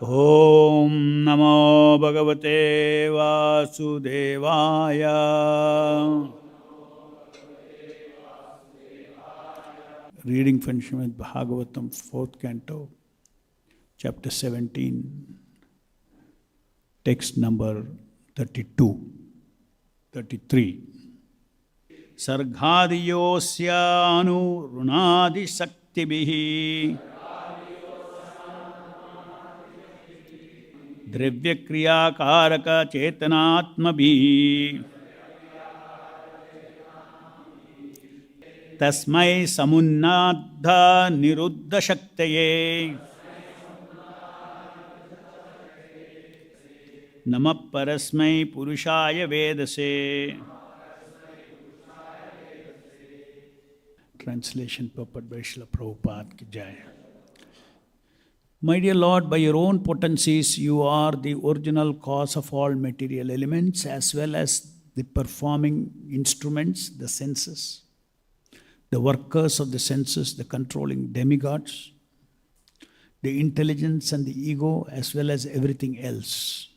Om Namo Bhagavate Vasudevaya. Reading from Srimad Bhagavatam, 4th canto, chapter 17, text number 32, 33. Sarghadiyosya anu runadi shaktibihi Dravya kriya karaka chetanatmabhi Tasmai samunnadha niruddha shaktaye Namah parasmai purushaya vedase. Translation purport by Srila Prabhupada ki jai. My dear Lord, by your own potencies, you are the original cause of all material elements as well as the performing instruments, the senses, the workers of the senses, the controlling demigods, the intelligence and the ego, as well as everything else.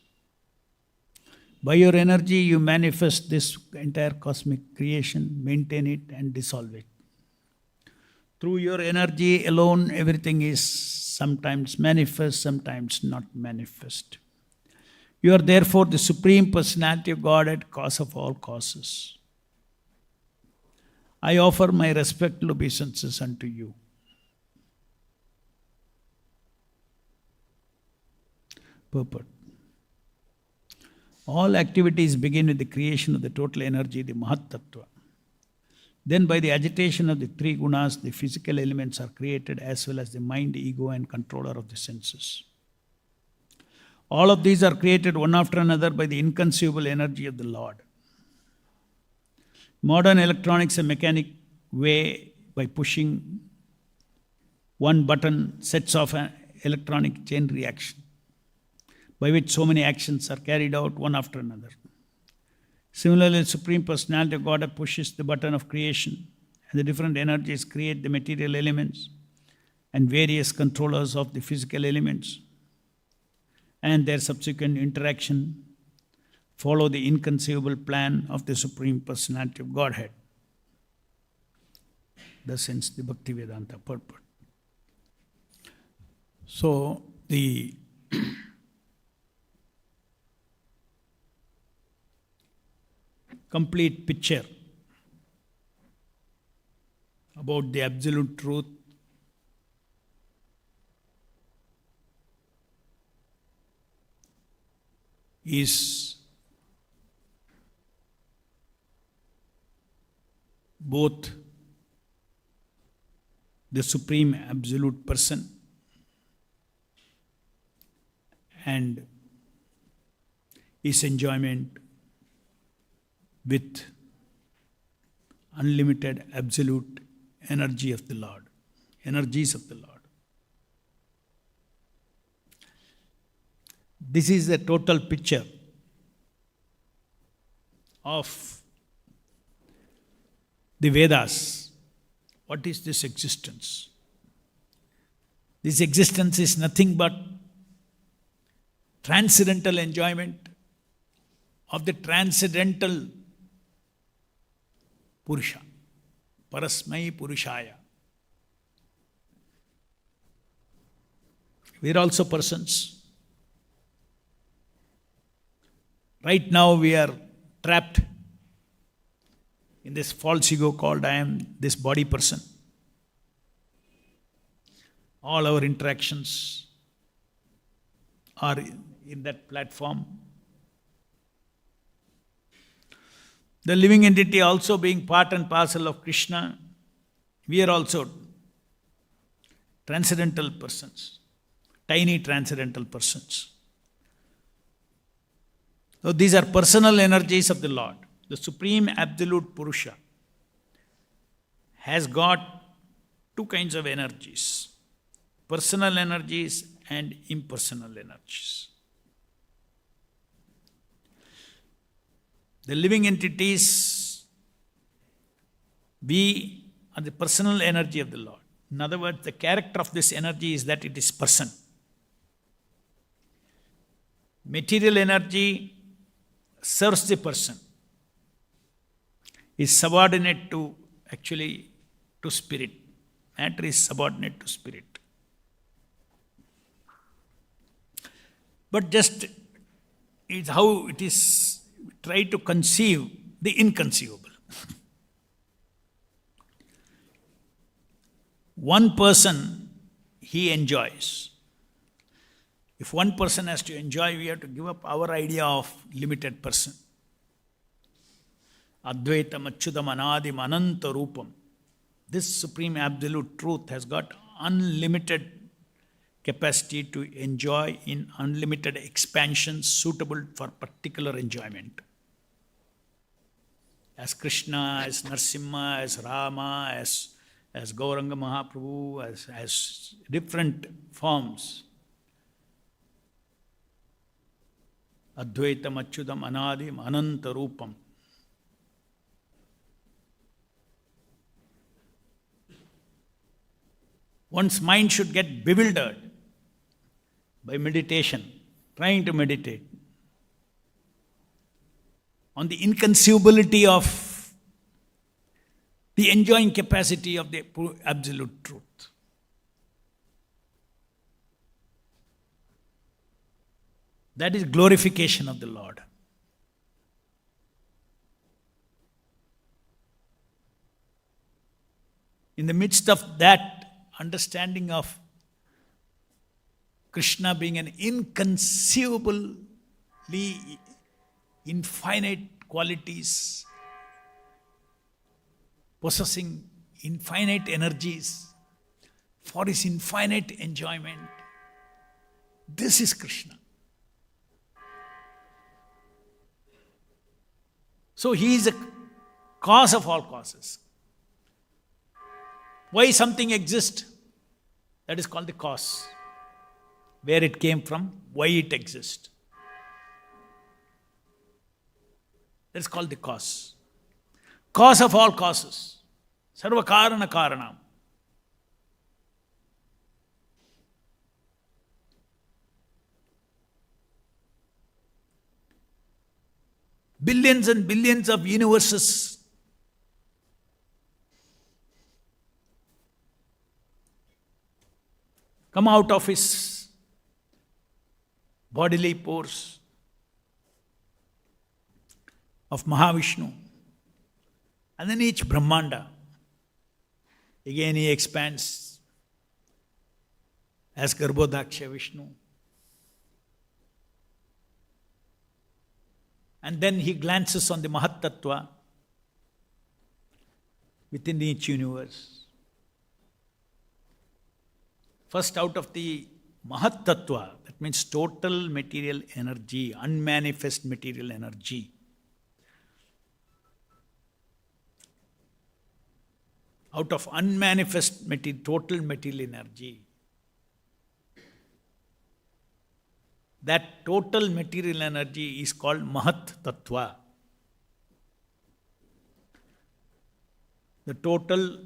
By your energy, you manifest this entire cosmic creation, maintain it and dissolve it. Through your energy alone, everything is sometimes manifest, sometimes not manifest. You are therefore the Supreme Personality of Godhead, cause of all causes. I offer my respectful obeisances unto you. Purport. All activities begin with the creation of the total energy, the Mahat Tattva. Then by the agitation of the three gunas, the physical elements are created as well as the mind, ego and controller of the senses. All of these are created one after another by the inconceivable energy of the Lord. Modern electronics and mechanic way, by pushing one button, sets off an electronic chain reaction, by which so many actions are carried out one after another. Similarly, the Supreme Personality of God pushes the button of creation, and the different energies create the material elements and various controllers of the physical elements, and their subsequent interaction follow the inconceivable plan of the Supreme Personality of Godhead. Thus ends the Bhaktivedanta purport. So, the complete picture about the absolute truth is both the Supreme Absolute Person and His enjoyment with unlimited absolute energy of the Lord, energies of the Lord. This is the total picture of the Vedas. What is this existence? This existence is nothing but transcendental enjoyment of the transcendental Purusha, Parasmai Purushaya. We are also persons. Right now we are trapped in this false ego called I am this body person. All our interactions are in that platform. The living entity also being part and parcel of Krishna, we are also transcendental persons, tiny transcendental persons. So these are personal energies of the Lord. The Supreme Absolute Purusha has got two kinds of energies, personal energies and impersonal energies. The living entities, we are the personal energy of the Lord. In other words, the character of this energy is that it is person. Material energy serves the person, is subordinate to spirit. Matter is subordinate to spirit. But just is how it is, try to conceive the inconceivable. One person, he enjoys. If one person has to enjoy, we have to give up our idea of limited person. Advaitam Achyutam Anadim Ananta Rupam. This Supreme Absolute Truth has got unlimited capacity to enjoy in unlimited expansion suitable for particular enjoyment. As Krishna, as Narasimha, as Rama, as Gauranga Mahaprabhu, as different forms. Advaitam Achyutam Anadim Ananta Rupam. One's mind should get bewildered by meditation, trying to meditate on the inconceivability of the enjoying capacity of the absolute truth. That is glorification of the Lord. In the midst of that understanding of Krishna being an inconceivably infinite qualities, possessing infinite energies for his infinite enjoyment. This is Krishna. So he is a cause of all causes. Why something exists? That is called the cause. Where it came from, why it exists. That is called the cause. Cause of all causes. Sarva karana karanam. Billions and billions of universes come out of his bodily pores of Mahavishnu. And then each Brahmanda, again he expands as Garbhodaksha Vishnu. And then he glances on the Mahat Tattva within each universe. First, out of the Mahat Tattva, that means total material energy, unmanifest material energy. Out of unmanifest total material energy, that total material energy is called Mahat Tattva. The total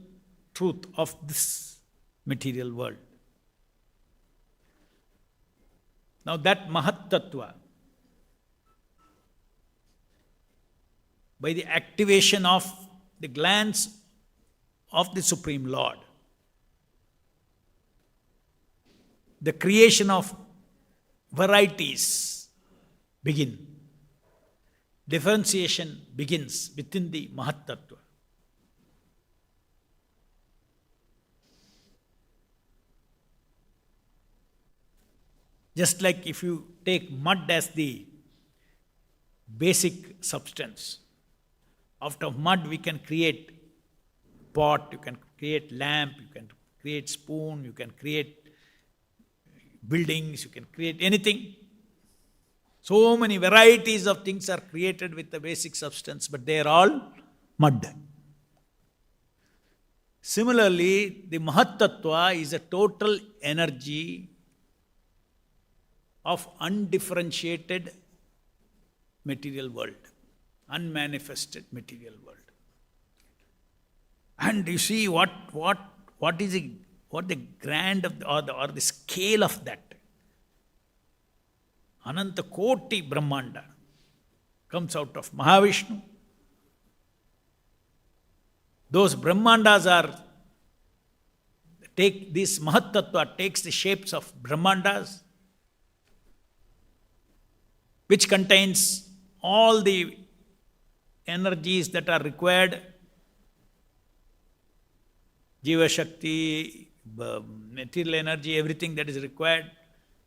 truth of this material world. Now that Mahat Tattva, by the activation of the glance of the Supreme Lord, the creation of varieties begin. Differentiation begins within the Mahat Tattva. Just like if you take mud as the basic substance, out of mud we can create pot, you can create lamp, you can create spoon, you can create buildings, you can create anything. So many varieties of things are created with the basic substance, but they are all mud. Similarly, the Mahat Tattva is a total energy of undifferentiated material world, unmanifested material world. And you see what is it? What the grand of or the scale of that Ananta Koti Brahmanda comes out of Mahavishnu. Those Brahmandas this Mahat Tattva takes the shapes of Brahmandas, which contains all the energies that are required, Jiva Shakti, material energy, everything that is required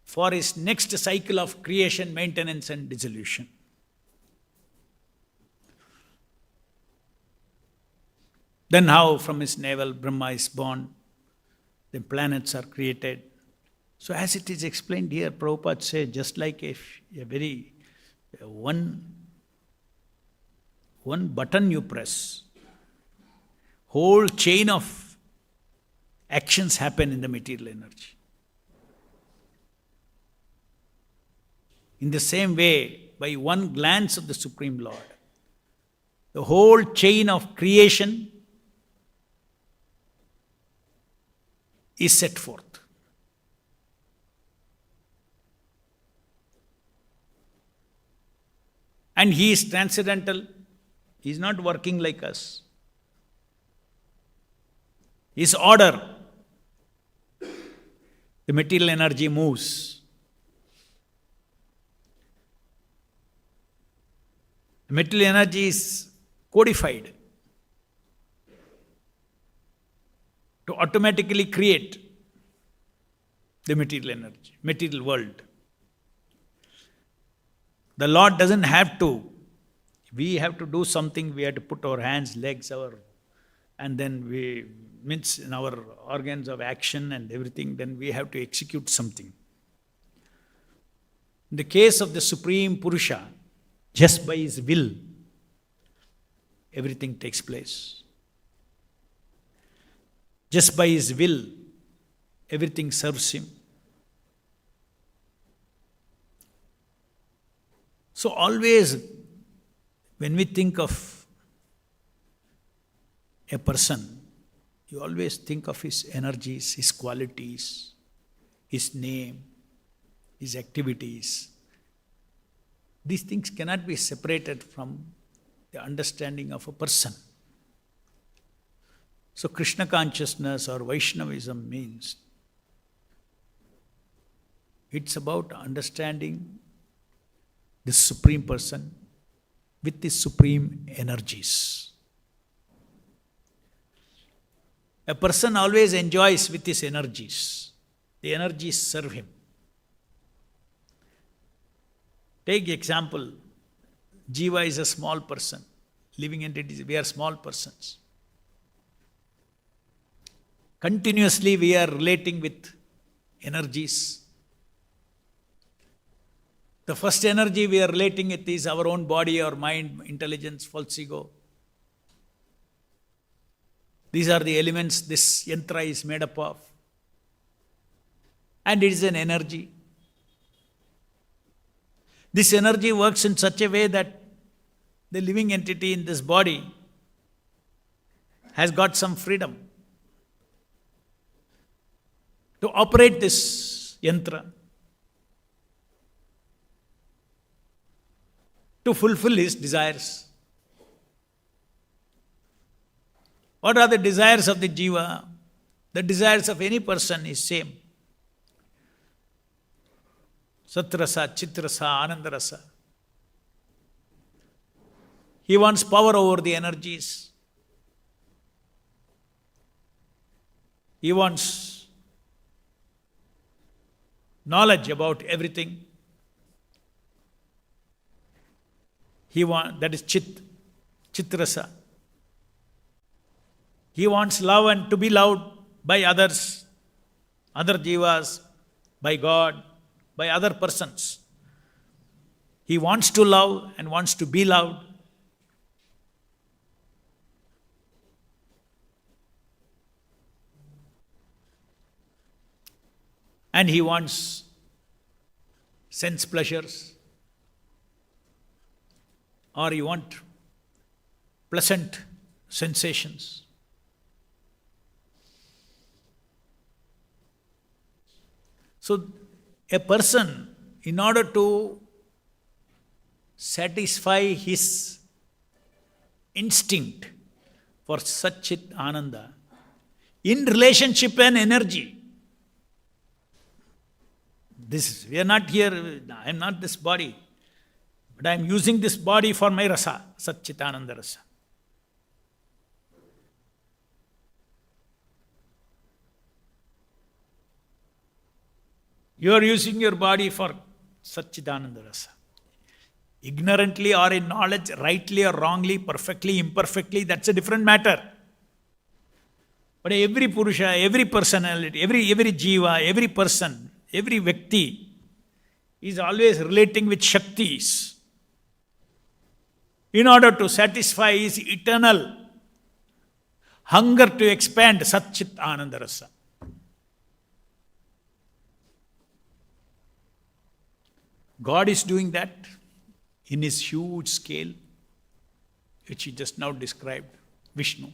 for his next cycle of creation, maintenance and dissolution. Then how from his navel Brahma is born, the planets are created. So as it is explained here, Prabhupada says, just like one button you press, whole chain of actions happen in the material energy. In the same way, by one glance of the Supreme Lord, the whole chain of creation is set forth. And he is transcendental. He is not working like us. His order, the material energy moves. The material energy is codified to automatically create the material energy, material world. The Lord doesn't have to. We have to do something. We have to put our hands, legs, and then we means in our organs of action and everything. Then we have to execute something. In the case of the Supreme Purusha, just by his will, everything takes place. Just by his will, everything serves him. So always, when we think of a person, you always think of his energies, his qualities, his name, his activities. These things cannot be separated from the understanding of a person. So Krishna consciousness or Vaishnavism means it's about understanding the Supreme Person with the supreme energies. A person always enjoys with his energies. The energies serve him. Take example, Jiva is a small person. Living entities, we are small persons. Continuously we are relating with energies. The first energy we are relating with is our own body, our mind, intelligence, false ego. These are the elements this yantra is made up of. And it is an energy. This energy works in such a way that the living entity in this body has got some freedom to operate this yantra, to fulfill his desires. What are the desires of the jiva? The desires of any person is same. Satrasa, Chitrasa, Anandarasa. He wants power over the energies. He wants knowledge about everything. That is Chitrasa. He wants love and to be loved by others, other jivas, by God, by other persons. He wants to love and wants to be loved. And he wants sense pleasures, or he wants pleasant sensations. So, a person in order to satisfy his instinct for Satchit Ananda in relationship and energy. We are not here, I am not this body, but I am using this body for my rasa, Satchitananda rasa. You are using your body for Satchitananda rasa. Ignorantly or in knowledge, rightly or wrongly, perfectly, imperfectly, that's a different matter. But every Purusha, every personality, every Jiva, every person, every Vyakti is always relating with Shaktis in order to satisfy his eternal hunger to expand Satchit Ananda Rasa. God is doing that in his huge scale, which he just now described, Vishnu.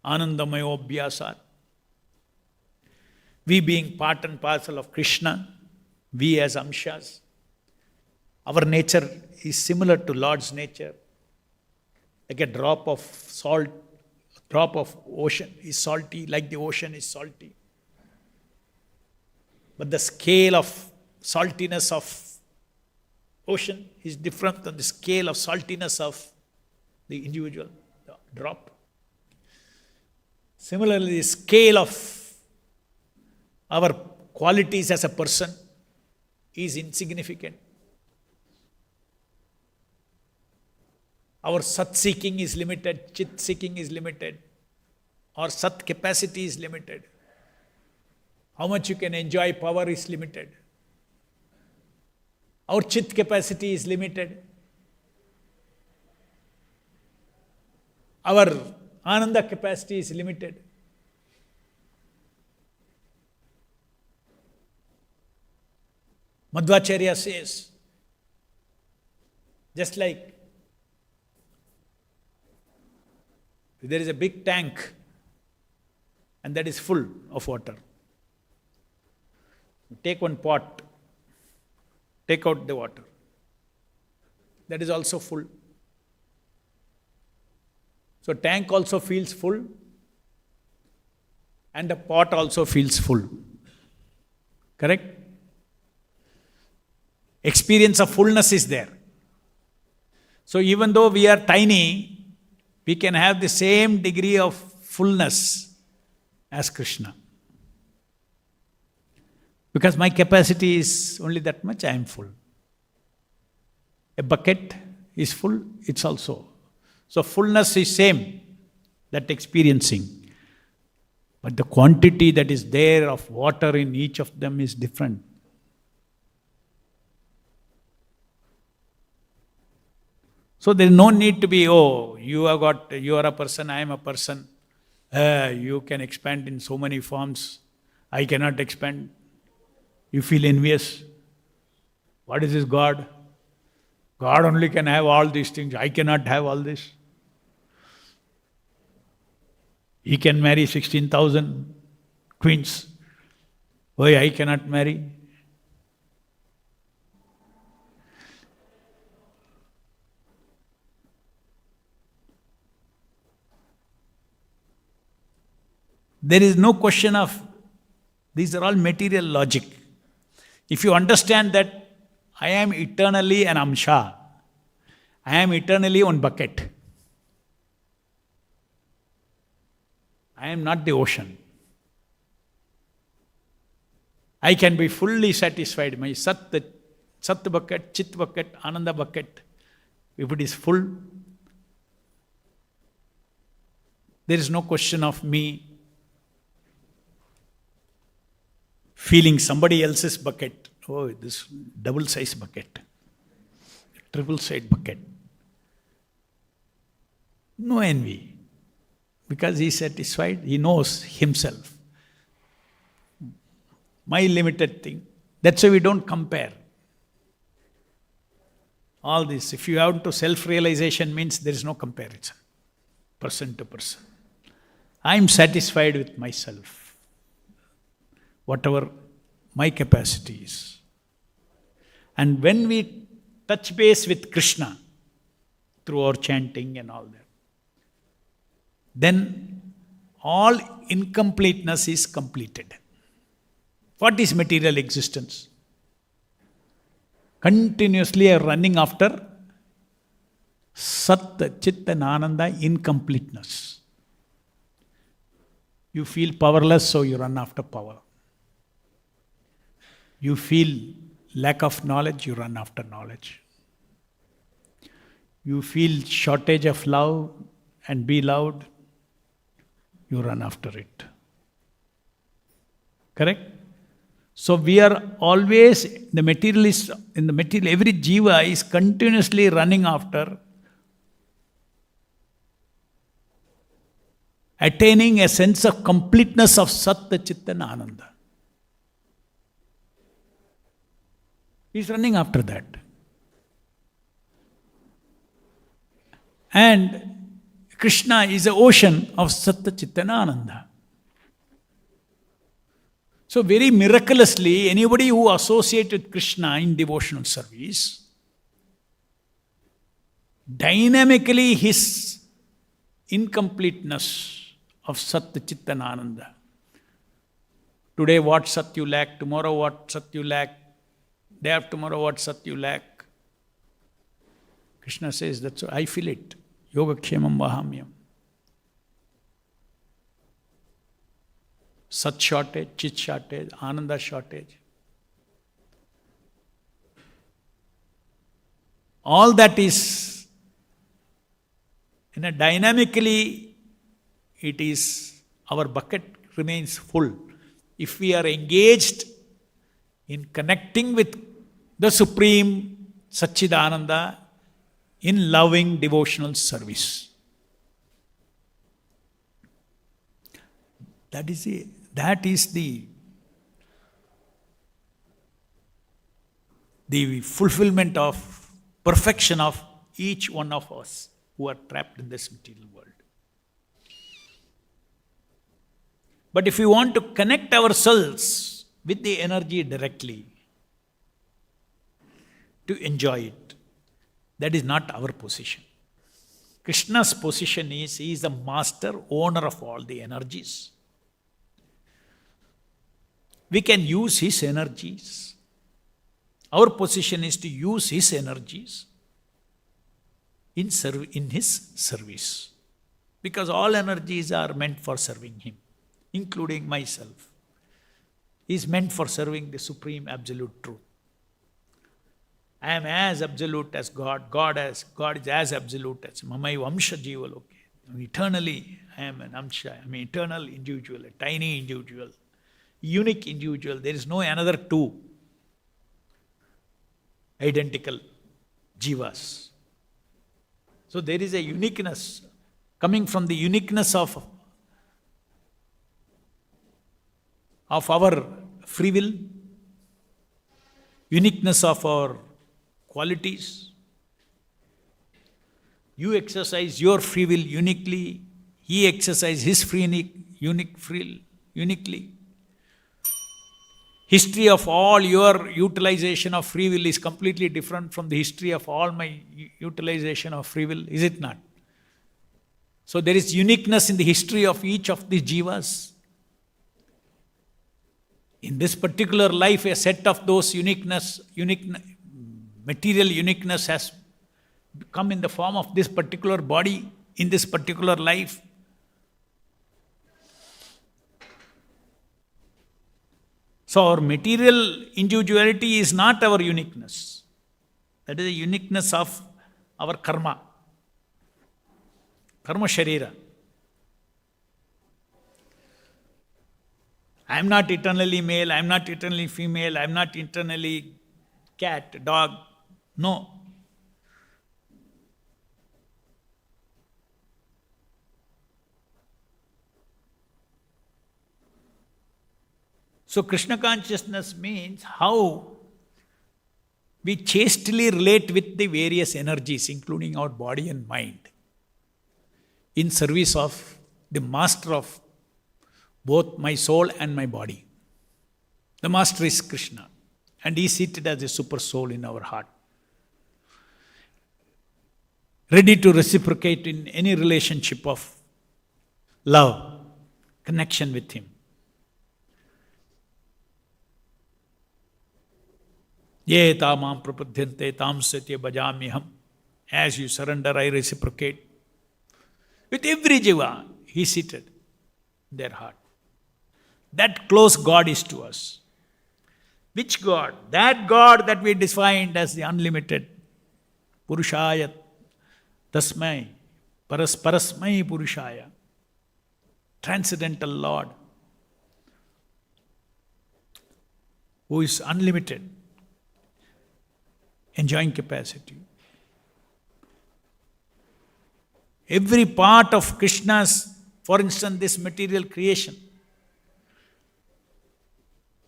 Anandamayo Abhyasat. We being part and parcel of Krishna, we as Amshas, our nature is similar to Lord's nature. Like a drop of salt, a drop of ocean is salty, like the ocean is salty. But the scale of saltiness of ocean is different than the scale of saltiness of the individual drop. Similarly, the scale of our qualities as a person is insignificant. Our sat seeking is limited, chit seeking is limited, our sat capacity is limited. How much you can enjoy power is limited. Our chit capacity is limited. Our ananda capacity is limited. Madhvacharya says, just like there is a big tank and that is full of water. Take one pot, take out the water. That is also full. So tank also feels full and the pot also feels full. Correct? Experience of fullness is there. So even though we are tiny, we can have the same degree of fullness as Krishna. Because my capacity is only that much, I am full. A bucket is full, it's also. So fullness is same, that experiencing. But the quantity that is there of water in each of them is different. So there is no need to be, you are a person, I am a person. You can expand in so many forms. I cannot expand. You feel envious. What is this God? God only can have all these things. I cannot have all this. He can marry 16,000 queens. Why I cannot marry? There is no question of, these are all material logic. If you understand that I am eternally an amsha, I am eternally one bucket. I am not the ocean. I can be fully satisfied. My sat bucket, chit bucket, ananda bucket, if it is full, there is no question of me feeling somebody else's bucket. Oh, this double-size bucket, triple-sided bucket. No envy. Because he is satisfied, he knows himself. My limited thing. That's why we don't compare. All this, if you have to self-realization means there is no comparison, person to person. I am satisfied with myself. Whatever my capacity is. And when we touch base with Krishna through our chanting and all that, then all incompleteness is completed. What is material existence? Continuously running after Sat, Chit and Ananda incompleteness. You feel powerless, so you run after power. You feel lack of knowledge, you run after knowledge. You feel shortage of love and be loved, you run after it. Correct? So we are always, the materialist, in the material, every jiva is continuously running after attaining a sense of completeness of Satta, Chitta and Ananda. He is running after that. And Krishna is the ocean of Satta, Chitta and Ananda. So very miraculously, anybody who associates with Krishna in devotional service, dynamically his incompleteness of Sat, Chit and Ananda. Today what Sat you lack, tomorrow what Sat you lack, day after tomorrow what Sat you lack. Krishna says, that's what I feel it. Yoga Kshemam Vahamyam. Sat shortage, Chit shortage, Ananda shortage. All that is, in a dynamically, it is, our bucket remains full. If we are engaged in connecting with the Supreme Satchidananda in loving devotional service. That is the fulfillment of perfection of each one of us who are trapped in this material world. But if we want to connect ourselves with the energy directly, to enjoy it, that is not our position. Krishna's position is, he is the master, owner of all the energies. We can use his energies. Our position is to use his energies in his service. Because all energies are meant for serving him, including myself. He is meant for serving the supreme absolute truth. I am as absolute as God. God is as absolute as Mamai Vamsha Jiva Loke. Eternally, I am an Amsha. I am an eternal individual, a tiny individual, unique individual. There is no another two identical jivas. So there is a uniqueness coming from the uniqueness of our free will, uniqueness of our qualities. You exercise your free will uniquely, he exercises his uniquely. History of all your utilization of free will is completely different from the history of all my utilization of free will, is it not? So there is uniqueness in the history of each of these jivas. In this particular life, a set of those material uniqueness has come in the form of this particular body, in this particular life. So our material individuality is not our uniqueness. That is the uniqueness of our karma sharira. I am not eternally male, I am not eternally female, I am not eternally cat, dog. No. So Krishna consciousness means how we chastely relate with the various energies, including our body and mind, in service of the master of both my soul and my body. The master is Krishna. And He is seated as a super soul in our heart, ready to reciprocate in any relationship of love, connection with Him. Ye tamam prapadyante tam satya bhajamiham. As you surrender, I reciprocate. With every jiva, He is seated in their heart. That close God is to us. Which God? That God that we defined as the unlimited. Purushaya tasmai, parasmai purushaya. Transcendental Lord, who is unlimited, enjoying capacity. Every part of Krishna's, for instance, this material creation,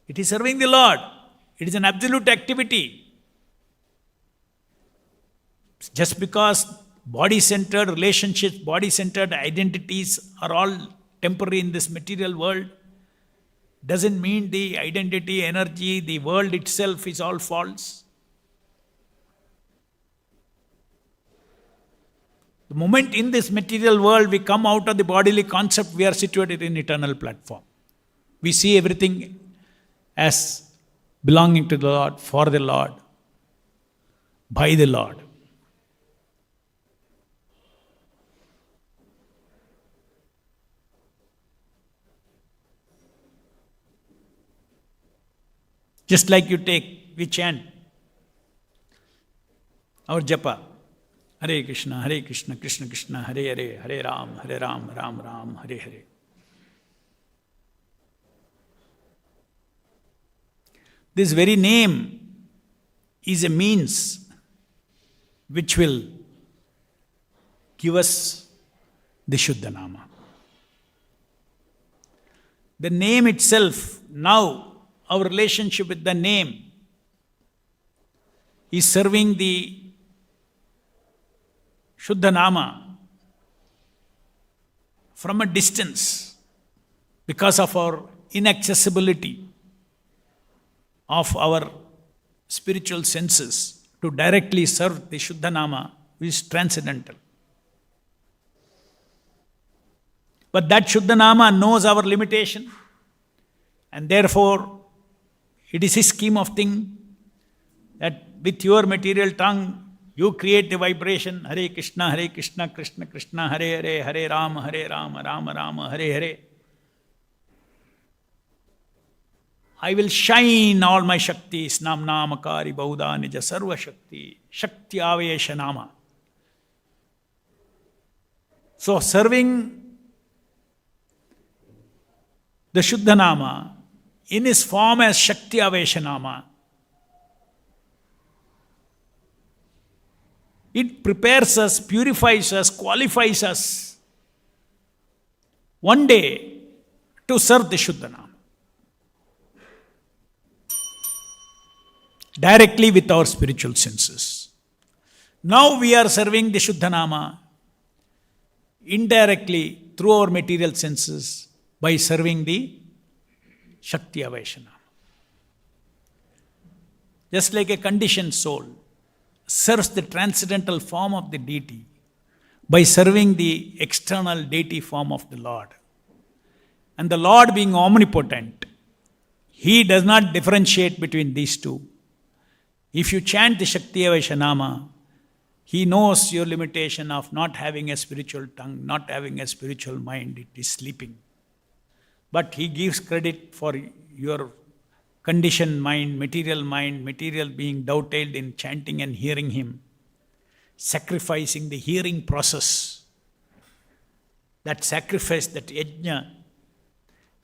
it is serving the Lord. It is an absolute activity. Just because body-centered relationships, body-centered identities are all temporary in this material world, doesn't mean the identity, energy, the world itself is all false. The moment in this material world we come out of the bodily concept, we are situated in eternal platform. We see everything as belonging to the Lord, for the Lord, by the Lord. Just like we chant our japa, Hare Krishna, Krishna Krishna, Hare Hare, Hare Ram, Ram Ram, Hare Hare. This very name is a means which will give us the Shuddha Nama. The name itself, now our relationship with the name is serving the Shuddha Nama from a distance because of our inaccessibility of our spiritual senses to directly serve the Shuddha Nama is transcendental. But that Shuddha Nama knows our limitation, and therefore it is His scheme of thing that with your material tongue you create the vibration Hare Krishna, Krishna Krishna, Hare Hare, Hare Rama, Rama Rama, Hare Hare. I will shine all my Shaktis, Nam Namakari Bauda Nija Sarva Shakti, Shakti Avesha Nama. So serving the Shuddha Nama in his form as Shakti Avesha Nama, it prepares us, purifies us, qualifies us one day to serve the Shuddha Nama. Directly with our spiritual senses. Now we are serving the Shuddha Nama indirectly through our material senses by serving the Shakti Avesha Nama. Just like a conditioned soul serves the transcendental form of the deity by serving the external deity form of the Lord. And the Lord being omnipotent, He does not differentiate between these two. If you chant the Shakti Avesha Nama, He knows your limitation of not having a spiritual tongue, not having a spiritual mind, it is sleeping. But He gives credit for your conditioned mind, material being dovetailed in chanting and hearing Him, sacrificing the hearing process. That sacrifice, that yajna,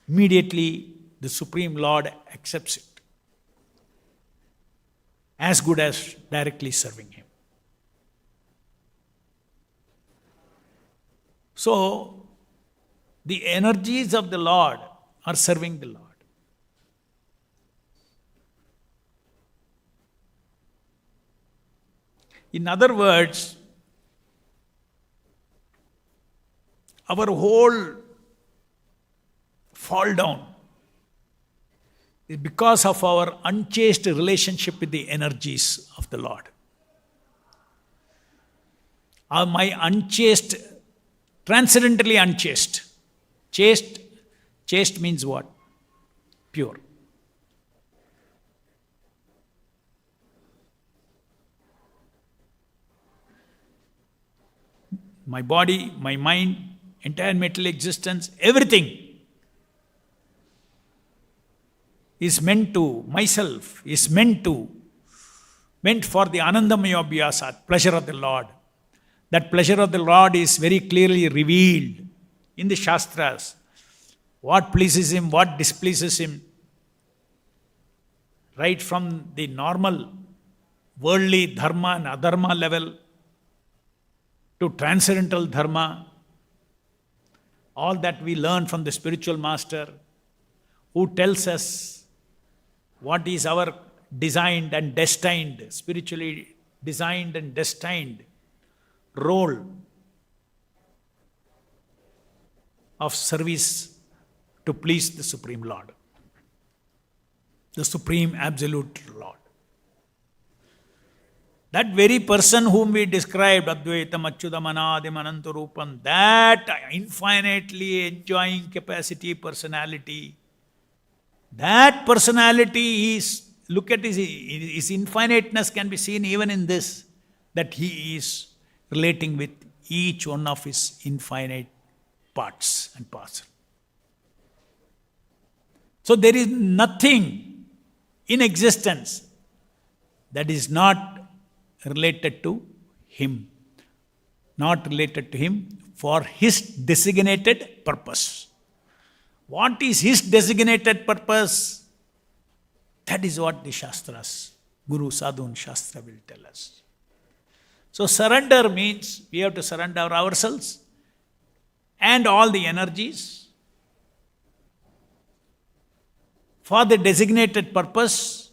immediately the Supreme Lord accepts it, as good as directly serving Him. So, the energies of the Lord are serving the Lord. In other words, our whole fall down because of our unchaste relationship with the energies of the Lord. My unchaste, transcendently unchaste. Chaste means what? Pure. My body, my mind, entire mental existence, everything is meant for the Anandamaya Abhyasat, pleasure of the Lord. That pleasure of the Lord is very clearly revealed in the Shastras. What pleases Him, what displeases Him. Right from the normal worldly dharma and adharma level to transcendental dharma, all that we learn from the spiritual master who tells us what is our designed and destined, spiritually designed and destined role of service to please the Supreme Lord, the Supreme Absolute Lord. That very person whom we described, Advaitam Achyutam Anadim Anantarupam, that infinitely enjoying capacity, personality, that personality is, look at his infiniteness can be seen even in this, that he is relating with each one of his infinite parts and parcels. So there is nothing in existence that is not related to him. Not related to him for his designated purpose. What is his designated purpose? That is what the Shastras, Guru, Sadhu and Shastra will tell us. So surrender means we have to surrender ourselves and all the energies for the designated purpose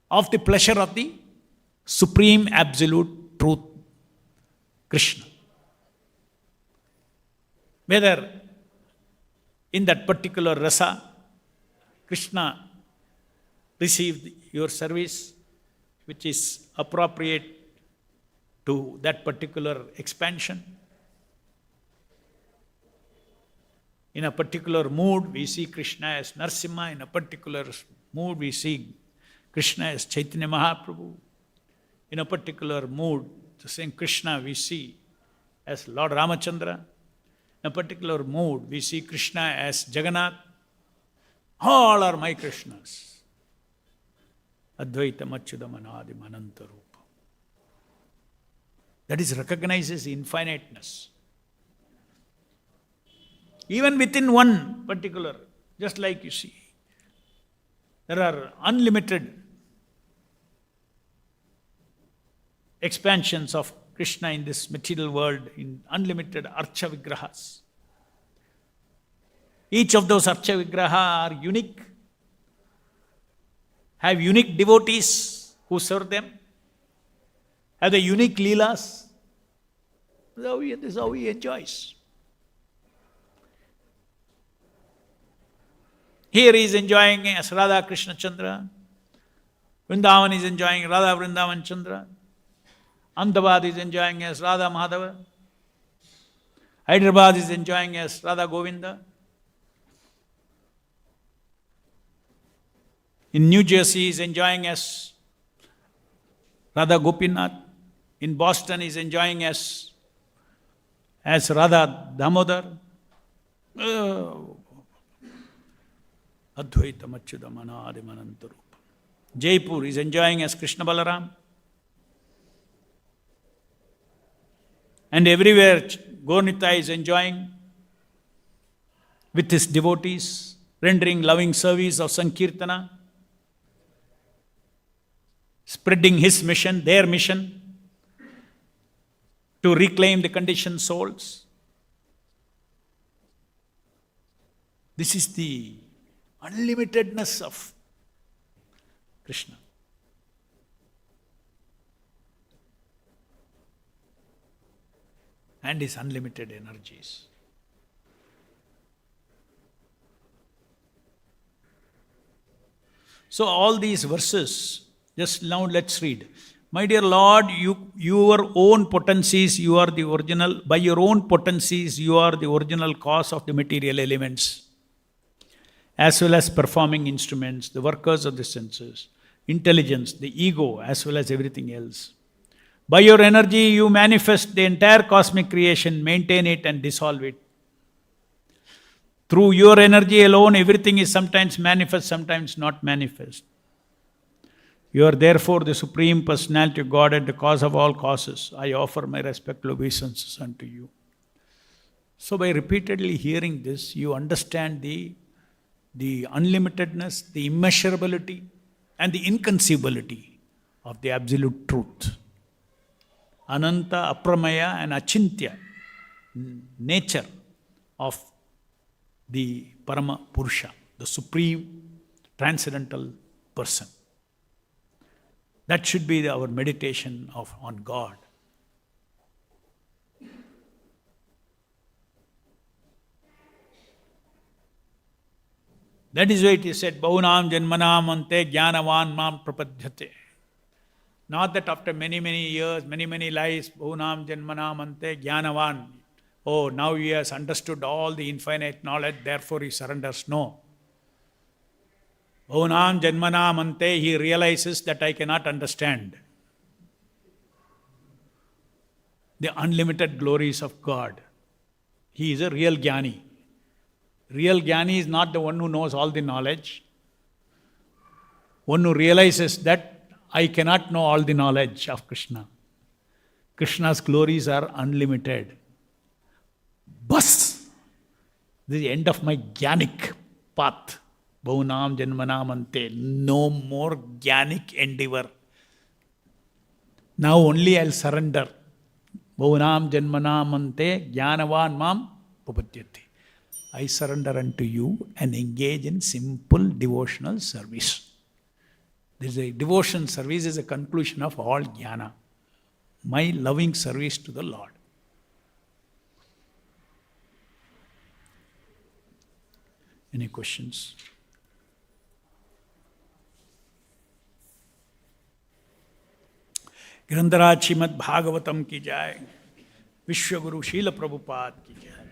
of the pleasure of the Supreme Absolute Truth, Krishna. Whether in that particular rasa, Krishna received your service, which is appropriate to that particular expansion. In a particular mood, we see Krishna as Narasimha. In a particular mood, we see Krishna as Chaitanya Mahaprabhu. In a particular mood, the same Krishna we see as Lord Ramachandra. In a particular mood, we see Krishna as Jagannath. All are my Krishnas. Advaitam Achyutam Anadim Anantarupam. That is recognizes infiniteness. Even within one particular, just like you see, there are unlimited expansions of Krishna in this material world, in unlimited Archa Vigrahas. Each of those Archa Vigraha are unique, have unique devotees who serve them, have the unique Leelas. This is how he enjoys. Here he is enjoying as Radha Krishna Chandra. Vrindavan is enjoying Radha Vrindavan Chandra. Ahmedabad is enjoying as Radha Madhava. Hyderabad is enjoying as Radha Govinda. In New Jersey is enjoying as Radha Gopinath. In Boston is enjoying as Radha Damodar. Advaitam Achyutam Anadim Anantarupam. Jaipur is enjoying as Krishna Balaram. And everywhere Gaurnita is enjoying with his devotees, rendering loving service of Sankirtana, spreading his mission, their mission, to reclaim the conditioned souls. This is the unlimitedness of Krishna. And his unlimited energies. So all these verses, just now let's read. My dear Lord, your own potencies, you are the original, by your own potencies, you are the original cause of the material elements, as well as performing instruments, the workers of the senses, intelligence, the ego, as well as everything else. By your energy, you manifest the entire cosmic creation, maintain it and dissolve it. Through your energy alone, everything is sometimes manifest, sometimes not manifest. You are therefore the Supreme Personality of Godhead, the cause of all causes. I offer my respectful obeisances unto you. So by repeatedly hearing this, you understand the unlimitedness, the immeasurability, and the inconceivability of the absolute truth. Ananta, Apramaya, and Achintya nature of the Parama Purusha, the Supreme Transcendental Person. That should be our meditation on God. That is why it is said, Bahunam Janmanam Ante Jnanavan Mam Prapadyate. Not that after many years, many lives, Bahunam Janmanam Ante Jnanavan. Oh, now he has understood all the infinite knowledge, therefore he surrenders. No. Bahunam Janmanam Ante, he realizes that I cannot understand the unlimited glories of God. He is a real Jnani. Real Jnani is not the one who knows all the knowledge. One who realizes that I cannot know all the knowledge of Krishna. Krishna's glories are unlimited. Bas! This is the end of my Jnanic path. Bahunam Janmanam Ante. No more Jnanic endeavor. Now only I'll surrender. Bahunam Janmanam Ante Jnanavan Mam Papadyate. I surrender unto you and engage in simple devotional service. This is a devotion service is a conclusion of all jnana. My loving service to the Lord. Any questions? ग्रंथराज Shrimad Bhagavatam की जाय, विश्वगुरु शील प्रभुपाद की जाय.